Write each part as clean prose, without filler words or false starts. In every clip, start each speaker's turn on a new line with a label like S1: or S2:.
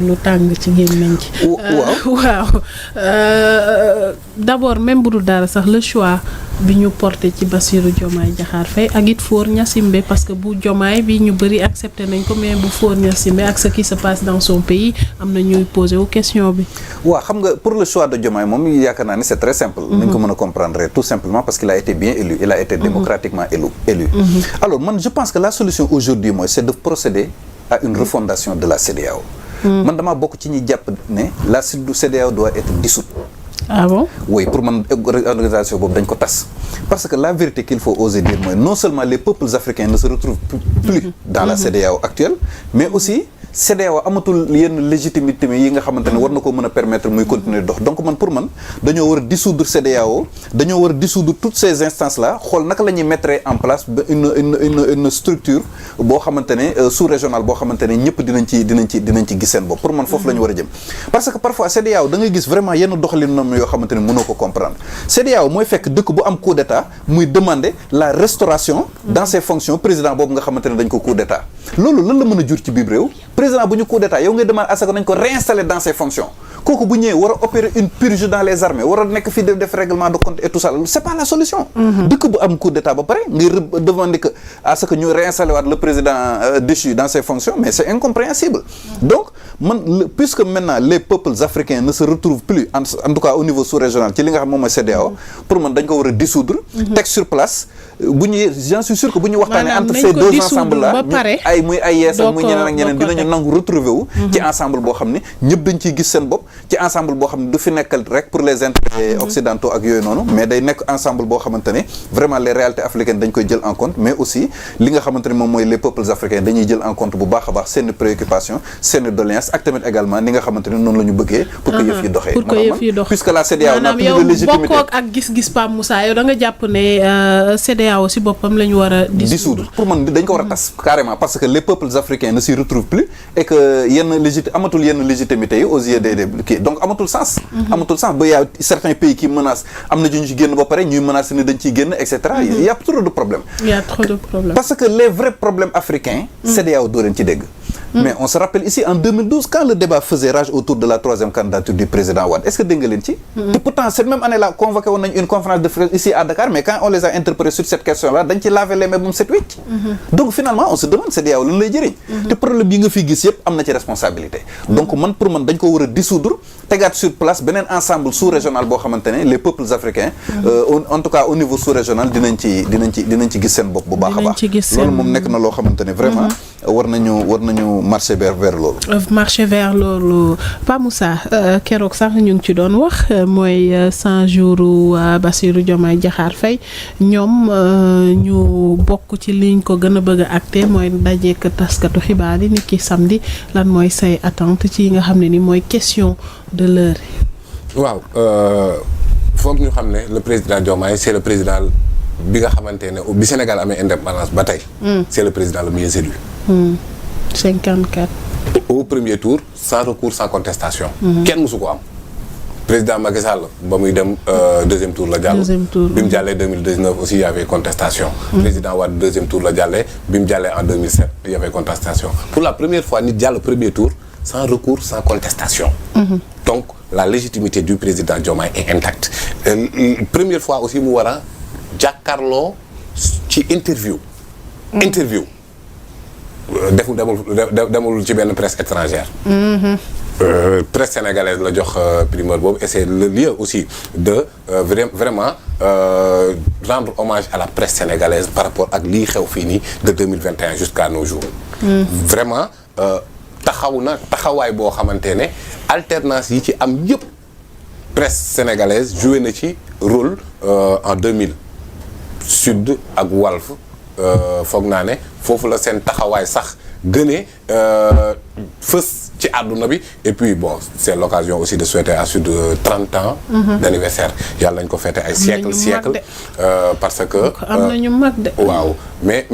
S1: lu tàng ci gémmiñ ci waaw d'abord même bu dul dara sax le choix bi ñu porté ci Bassirou Diomaye Diakhar Faye ak it Faure Gnassingbé parce que bu Diomaye bi ñu bëri accepté nañ ko mais bu Faure Gnassingbé ak ce qui se passe dans son pays am na ñuy posé wu question bi
S2: waaw xam nga pour le choix de Diomaye moom yaakaar naa ni c'est très simple nañ ko mën a comprendre tout simplement parce qu'il a été bien élu il a été démocratiquement élu alors man je pense que la solution aujourd'hui mooy c'est de procéder à une refondation de la CEDEAO man damaa bokk ci ñi jàpp ne la CEDEAO doit être dissoute.
S1: Ah bon?
S2: Oui, pour man organisation boobu dañ ko tas parce que la vérité qu'il faut oser dire mooy non seulement les peuples africains ne se retrouvent plus dans la CEDEAO actuelle mais aussi CEDEAO amatul yenn légitimité yi nga xamante ne war na ko mën a permettre muy continuer dox donc man pour man dañoo war a dissoudre CEDEAO dañoo war a dissoudre toutes ces instances là xool naka la ñuy mettre en place une structure boo xamante ne sous-régionale boo xamante ne ñëpp dinañ ci gis seen bopp pour man foofu la ñu war a jëm parce que parfois CEDEAO da ngay gis vraiment yenn doxalin noonu yoo xamante ne mënoo ko comprendre CEDEAO mooy fekk dëkk bu am coup d'état muy demander la restauration dans ses fonctions président boobu nga xamante ne dañ ko coup d'état loolu lan la mën a jur ci biir réew président bu ñu coup d'état yow ngay demande à ce que nañ ko réinstaller dans ses fonctions kooku bu ñëwee war a opérer une purge dans les armées war a nekk fii def règlement de compte et tout ça c'est pas la solution dëkk bu am coup d'état ba pare ngay demander que à ce que ñu réinstaller waat le président déchu dans ses fonctions mais c'est incompréhensible donc puisque maintenant les peuples africains ne se retrouvent plus en tout cas au niveau sous-régional ci li nga xam moom mooy CEDEAO pour man dañ ko war a dissoudre teg sur place bu ñu j'en suis sûr que bu ñu waxtaanee entre ces deux ensembles là muy ay yees ak muy ñeneen ak ñeneen dinañu nangu retrouver wu ci ensemble boo xam ne ñëpp dañ ciy gis seen bopp ci ensemble boo xam ne du fi nekkal rek pour les intérêts occidentaux ak yooyu noonu mais day nekk ensemble boo xamante ne vraiment les réalités africaines dañ koy jël en compte mais aussi li nga xamante ne moom mooy les peuples africains dañuy jël en compte bu baax a baax seeni préoccupations seeni doléances ak tamit également ni nga xamante ne noonu la ñu bëggee pour que yëf yi doxee
S1: pour que yëf yi dox
S2: puisque la CEDEAO n'a plus de légitimité
S1: bokkoo ak gis-gis Pape Moussa yow da nga jàpp ne CEDEAO si boppam la ñu war a
S2: dissoudre pour man dañ ko war a tas carrément parce que les peuples africains ne s'y retrouvent plus et que amatul yenn légitimité yi aux yeux des kii donc amatul sens ba y a certains pays qui menacent am na ñu ci génn ba pare ñuy menacer ni dañ ciy génn et cetera il y a trop de problèmes parce que les vrais problèmes africains CEDEAO doo leen ci dégg mais on se rappelle ici en 2012 quand le débat faisait rage autour de la troisième candidature du président Wade est-ce que dégg nga leen ci te pourtant cette même année-là convoqué woon nañ une conférence de presse ici à Dakar mais quand on les a interpellés sur cette question-là dañ ci laver les mains ba mu set wecc donc finalement on se demande CEDEAO lan lay jëriñ te problème yi nga fi gis yëpp am na ci responsabilité donc man pour man dañ ko war a dissoudre tegaat sur place beneen ensemble sous-régional boo xamante ne les peuples africains en tout cas au niveau sous-régional dinañ ci gis seen bopp bu baax a baax loolu moom nekk na loo xamante ne vraiment war nañu marcher vers loolu
S1: Pape Moussa keroog sax ñu ngi ci doon wax mooy 100 jours Bassirou Diomaye Diakhar Faye ñoom ñu bokk ci liñ ko gën a bëgg a acté mooy dajeek taskatu xibaar yi nit ki samedi lan mooy say attente ci yi nga xam ne ni mooy question de l'heure
S3: waaw foog ñu xam ne le président Diomaye c'est le président bi nga xamante ne bi Sénégal amee indépendance ba tey c'est le président le mieux élu
S1: 54
S3: au premier tour sans recours sans contestation kenn mësu ko am président Macky Sall ba muy dem deuxième tour la jàll bi mu jàllee 2019 aussi il y avait contestation président Wade deuxième tour la jàllee bi mu jàllee en 2007 il y avait contestation pour la première fois nit jàll premier tour sans recours sans contestation donc la légitimité du président Diomaye est intacte première fois aussi mu war a jàkkaarloo ci interview demul ci benn presse étrangère presse sénégalaise la jox primeur boobu et c'est le lieu aussi de vraiment rendre hommage à la presse sénégalaise par rapport ak lii xew fii nii de 2021 jusqu'à nos jours vraiment taxawaay boo xamante ne alternance yi ci am yëpp presse sénégalaise joué na ci rôle en 2000 Sud ak Walf foog naa ne foofu la seen taxawaay sax gënee fës ci àdduna bi et puis bon c'est l'occasion aussi de souhaiter à Sud 30 ans d'anniversaire yàlla nañ ko fêter ay siècle parce que
S1: am nañu mag de
S3: waaw mais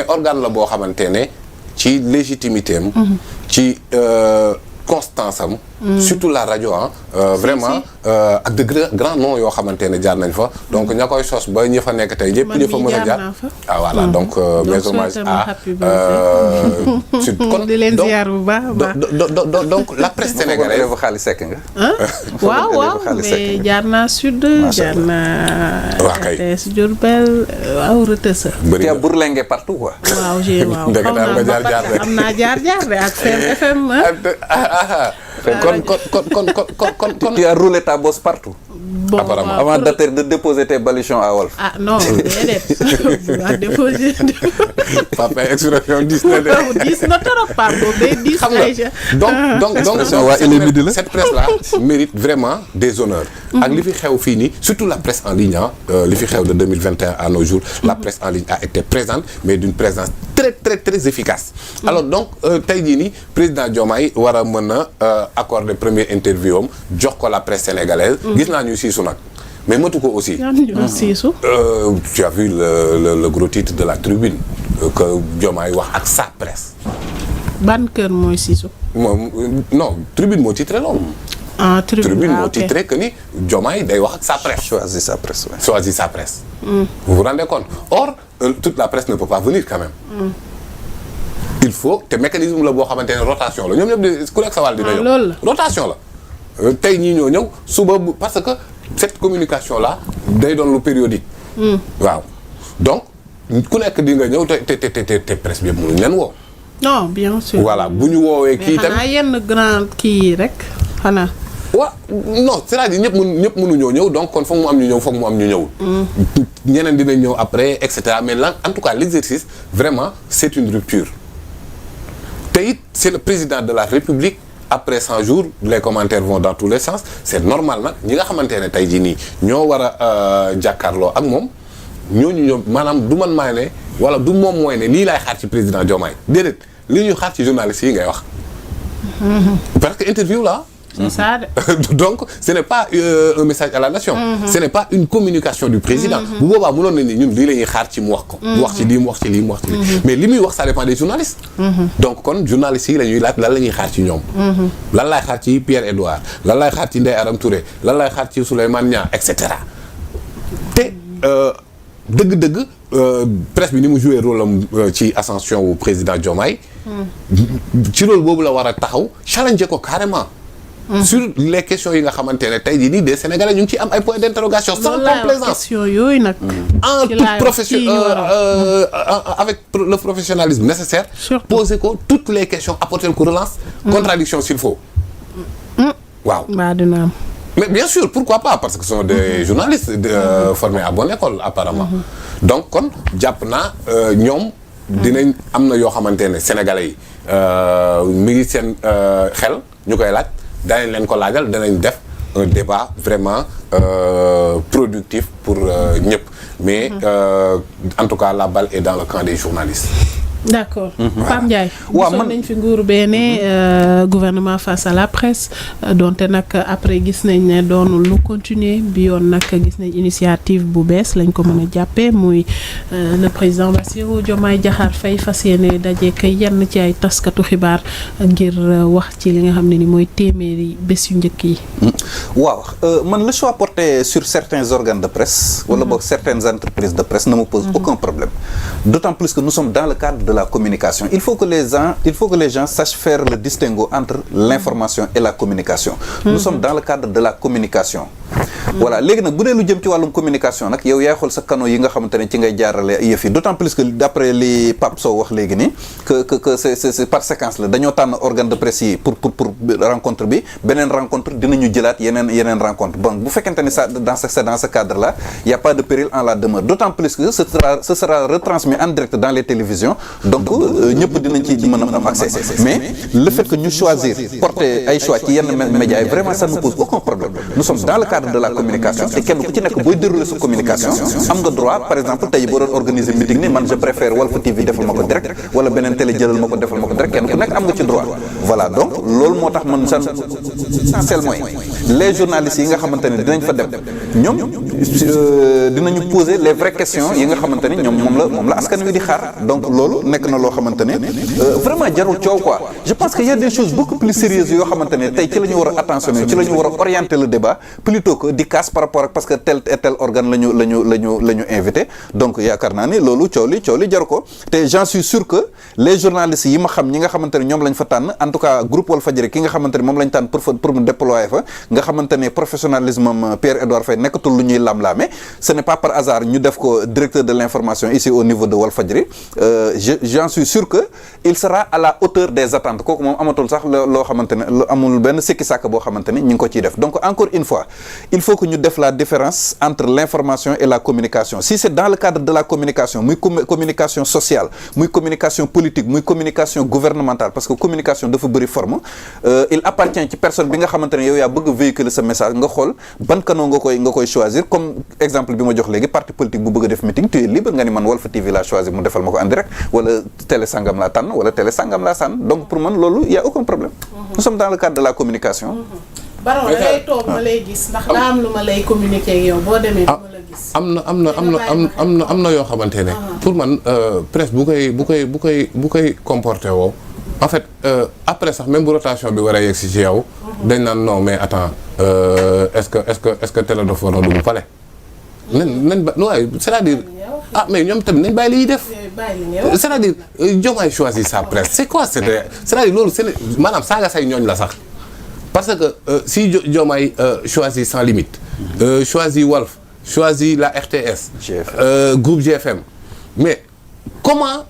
S3: organe la boo xamante ne ci légitimité am ci constance am surtout la radio vraiment ak de grands noms yoo xamante ne jaar nañ fa donc ña koy sos ba ñi fa nekk tey ñëpp ñi fa mën a jaar voilà donc mes hommages
S1: kon di leen ziar bu baax
S3: donc la presse sénégalaise
S2: xaalis sekk nga
S1: waaw mais jaar naa sud jaar naa RTS Diourbel waaw Retesa
S2: bëri na bourlingué partout quoi
S1: waaw am naa jaar de ak FM
S2: kon tu as roulé ta bosse partout.
S1: Bon,
S2: apparemment avant de déposer tes baluchons à Walf.
S1: Ah non déedéet bu déposer.
S3: papa expression 10 na de.
S1: 10 na trop papa day 10 Aïcha.
S3: donc cette presse là mérite vraiment des honneurs. ak li fi xew fii nii surtout la presse en ligne li fi xew de 2021 à nos jours. La presse en ligne a été présente mais d'une présence très efficace. Alors donc tey jii nii président Diomaye war a mën a accorder première interview am jox ko la presse sénégalaise. gis naa ñu siisu nag mais matu ko aussi. Tu as vu le gros titre de la Tribune que Diomaye wax ak sa presse.
S1: ban kër mooy siisu.
S3: non Tribune moo titré loolu. Tribune moo titré que ni Diomaye day wax ak sa presse.
S2: Choisis sa presse. Ouais.
S3: Choisis sa presse. Vous vous rendez compte? Or toute la presse ne peut pas venir quand même. Il faut te mécanisme la boo xamante ne rotation la ñoom ñëpp de ku nekk sa wàll dina ñëw. Rotation la. tey ñii ñoo ñëw suba parce que cette communication là day doon lu périodique. waaw donc ku nekk di nga ñëw te presse bi yëpp mënuñ leen woo.
S1: non bien sûr.
S3: voilà bu ñu woowee kii tamit
S1: xanaa yenn grand kii rek xanaa.
S3: waaw non c'est-à-dire ñëpp mënuñoo ñëw donc kon foog mu am ñu ñëw foog mu am ñu ñëwul. ñeneen dinañ ñëw après et cetera mais là en tout cas l'exercice vraiment c'est une rupture. te it c'est le président de la République. Après 100 jours les commentaires vont dans tous les sens c'est normal nag ñi nga xamante ne tey jii nii ñoo war a jàkkaarloo ak moom ñooñu maanaam du man maa ne wala du moom mooy ne lii laay xaar ci président Diomaye déedéet li ñu xaar ci journalistes yi ngay wax. parce que interview là.
S1: c'est ça de.
S3: donc ce n'est pas un message à la nation. Ce n'est pas une communication du président. bu boobaa mënoon nañ ni ñun lii la ñuy xaar ci mu wax ko. mu wax ci lii mu wax ci lii mu wax ci lii. mais li muy wax ça dépend des journalistes. donc kon journalistes yi la ñuy laaj lan la ñuy xaar ci ñoom. lan laay xaar ci Pierre Edouard lan laay xaar ci Ndeye Aram Touré lan laay xaar ci Souleymane Niang et cetera te dëgg-dëgg presse bi ni mu joué rôle am ci ascension wu président Diomaye. ci rôle boobu la war a taxaw challenger ko carrément. sur les questions yi nga xamante ne tey jii nii des Sénégalais ñu ngi ciy am ay points d'interrogation sans complaisance
S1: question yooyu nag.
S3: en toute profession avec le professionnalisme nécessaire.
S1: Surtout.
S3: Poser ko toutes les questions apporter ko relance. Contradiction s'il faut. waaw.
S1: mbaa dina am.
S3: mais bien sûr pourquoi pas parce que ce sont des journalistes formés à bonne école apparemment. donc kon jàpp naa ñoom. dinañ am na yoo xamante ne Sénégalais yi mi ngi seen xel ñu koy laaj. danañ leen ko laajal danañ def un débat vraiment productif pour ñëpp mais en tout cas la balle est dans le camp des journalistes.
S1: D'accord. Pape Ndiaye.
S2: waaw
S1: gisoon nañ fi nguuru benn gouvernement face à la presse donte nag après gis nañ ne doonul lu continuer bi yoon nag gis nañ initiative bu bees lañ ko mën a jàppee muy le président Bassirou Diomaye Diakhar Faye fas yéene dajeek yenn ci ay taskatu xibaar ngir wax ci li nga xam ne ni mooy téeméeri bés yu njëkk yi.
S2: waaw man le choix porté sur certains organes de presse wala boog certaines entreprises de presse ne me pose aucun problème d'autant plus que nous sommes dans le cadre de la communication. Il faut que les gens sachent faire le distinguo entre l'information et la communication. Nous sommes dans le cadre de la communication. Voilà léegi nag bu dee lu jëm ci wàllum communication nag yow yaay xool sa canaux yi nga xamante ne ci ngay jaarale yëf yi d'autant plus que d'après li Pape Sow wax léegi nii que c'est par séquence la dañoo tànn organe de presse yi pour rencontre bi beneen rencontre dinañu jëlaat yeneen rencontre bon bu fekkente ni ça dans ce cadre là il y a pas de péril en la demeure d'autant plus que ce sera retransmis en direct dans les télévisions donc ñëpp dinañ ci mën a am accès mais le fait que ñu choisir porter ay choix ci yenn médias yi vraiment ça ne pose aucun problème nous sommes dans le cadre de la communication te kenn ku ci nekk booy dérouler sa communication am nga droit par exemple tey boo doon organiser meeting ni man je préfère Walf TV defal ma ko direct wala beneen télé jëlal ma ko defal ma ko direct kenn ku nekk am nga ci droit voilà donc loolu moo tax man essentiel mooy les journalistes yi nga xamante ne dinañ fa dem ñoom dinañu poser les vraies questions yi nga xamante ne ñoom moom la askan wi di xaar donc loolu nekk na loo xamante ne vraiment jarul coow quoi je pense que y a des choses beaucoup plus sérieuses yoo xamante ne tey ci la ñu war a attentionner ci la ñu war a orienter le débat plutôt que di casse par rapport ak parce que tel et tel organe la ñu invité donc yaakaar naa ni loolu coow li jaru ko te j'en suis sûr que les journalistes yi ma xam ñi nga xamante ne ñoom lañ fa tànn en tout cas groupe Walfadjri ki nga xamante ne moom lañ tànn pour mu déployer fa nga xamante ne professionnalisme am Pierre-Edouard Faye nekkatul lu ñuy lam-laame ce n'est pas par hasard ñu def ko directeur de l'information ici au niveau de Walfadjri j'en suis sûr que il sera à la hauteur des attentes kooku moom amatul sax loo xamante ne amul benn sikki sàkk boo xamante ne ñu ngi ko ciy def donc encore une fois il faut que ñu def la différence entre l'information et la communication si c'est dans le cadre de la communication muy communication sociale muy communication politique muy communication gouvernementale parce que communication dafa bëri forme il appartient ci personne bi nga xamante ne yow yaa bëgg véhiculer sa message nga xool ban canal nga koy choisir comme exemple bi ma jox léegi parti politique bu bëgg a def meeting tu es libre nga ni man Walf TV laa choisir mu defal ma ko en direct wala télé sangam laa tànn wala télé sangam laa sànn donc pour man loolu y a aucun problème nous sommes dans le cadre de la communication
S1: Baron da ngay toog ma lay gis ndax daa am lu ma lay communiquer ak yow boo demee du ma la gis
S3: am na yoo xamante ne pour man presse bu koy comporté woo en fait après sax même bu rotation bi war a yegg si ci yow dañ naan non mais attends est-ce que télé dafa war a dugg pale nañ ba waaye c'est-à-dire mais ñoom tamit nañ bàyyi li ñuy def c'est-à-dire Diomaye choisit sa presse c'est quoi c'est-à-dire loolu maanaam saaga say ñooñ la sax parce que si Diomaye choisit Sans Limites choisit Walf choisit la RTS groupe GFM mais comment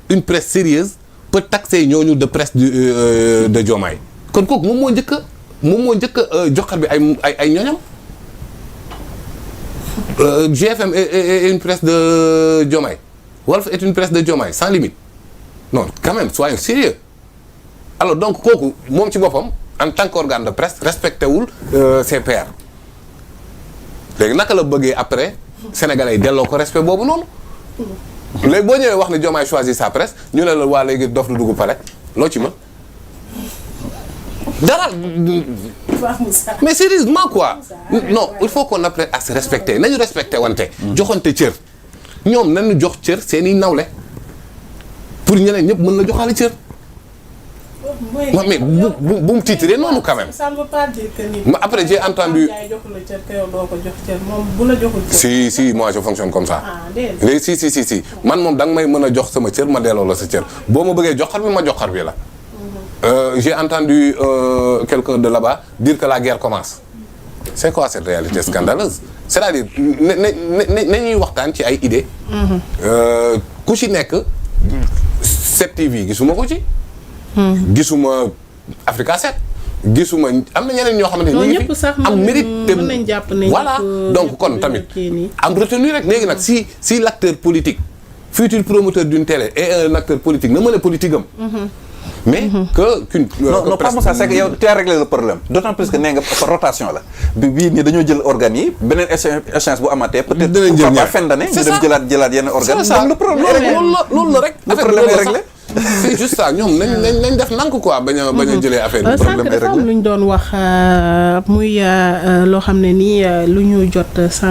S3: une presse sérieuse peut taxer ñooñu de presse de Diomaye kon kooku moom moo njëkk a joxar bi ay ñooñam GFM est une presse de Diomaye Walf est une presse de Diomaye Sans Limites non quand même soyons sérieux alors donc kooku moom ci boppam en tant qu'organe de presse respecté wul ses pairs léegi naka la bëggee après sénégalais yi delloo ko respect boobu noonu léegi boo ñëwee wax ne Diomaye choisit sa presse ñu ne la waa léegi dof du dugg pale loo ci mën dara mais sérieusement quoi non il faut qu'on apprenne à se respecter nañu respecté wante joxante cër ñoom nañu jox cër seeni nawle pour ñeneen ñëpp mën la joxaale cër mais bu mu titré noonu quand même.
S1: ça ne veut pas dire que ni.
S3: après j'ai entendu. si moi je fonctionne comme ça. léegi si man moom da nga may mën a jox sama cër ma delloo la sa cër boo ma bëggee joxar bi ma joxar bi la. j'ai entendu quelqu'un de là-bas dire que la guerre commence. c'est quoi cette réalité scandaleuse c'est-à-dire nañuy waxtaan ci ay idées. ku ci nekk 7TV gisuma ko ci. gisuma Africa 7 gisuma am na ñeneen ñoo xamante ni ñu ngi fi am mérite voilà donc kon tamit am retenu rek léegi nag si l'acteur politique futur promoteur d'une télé et un acteur politique na mën a politique am mais qu'une
S2: non pas Moussa c'est que yow tu as réglé le problème d'autant plus que nee nga rotation la bii nii dañoo jël organes yi beneen échéance bu amatee peut-être pourquoi pas fin d'année ñu dem jëlaat yenn organes donc le problème
S3: loolu la rek
S2: le problème est réglé
S3: c'est juste ça ñoom nañ def nank quoi bañ a jëlee affaire bi
S1: problème dafa am lu ñu doon wax muy loo xam ne nii lu ñu jot sànq